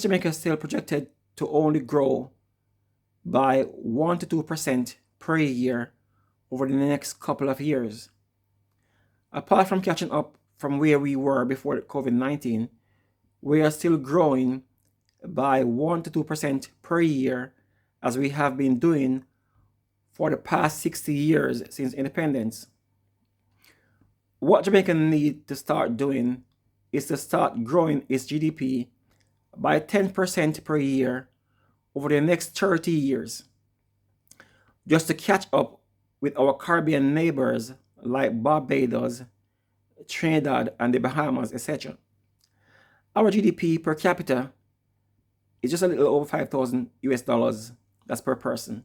Jamaica is still projected to only grow by 1 to 2% per year over the next couple of years. Apart from catching up from where we were before COVID-19, we are still growing by 1 to 2% per year, as we have been doing for the past 60 years since independence. What Jamaica needs to start doing is to start growing its GDP by 10% per year over the next 30 years, just to catch up with our Caribbean neighbors like Barbados, Trinidad, and the Bahamas, etc. Our GDP per capita is just a little over 5,000 US dollars, that's per person.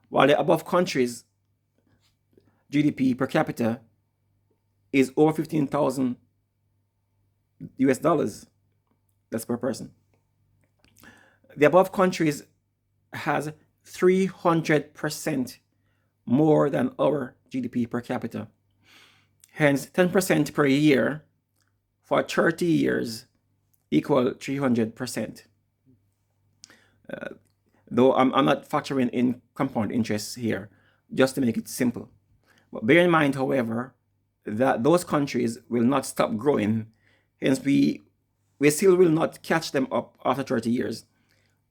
While the above countries' GDP per capita is over 15,000 US dollars, that's per person. The above countries has 300% more than our GDP per capita. Hence, 10% per year for 30 years equal 300%. Though I'm not factoring in compound interest here, just to make it simple. But bear in mind, however, that those countries will not stop growing. Hence, we still will not catch them up after 30 years.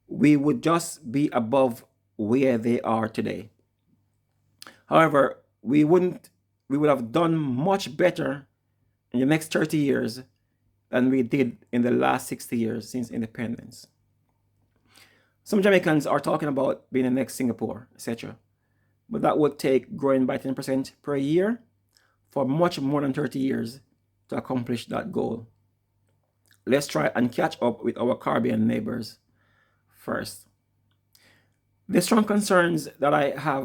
We would just be above where they are today. However, we would have done much better in the next 30 years than we did in the last 60 years since independence. Some Jamaicans are talking about being the next Singapore, etc. But that would take growing by 10% per year for much more than 30 years to accomplish that goal. Let's try and catch up with our Caribbean neighbors first. The strong concerns that I have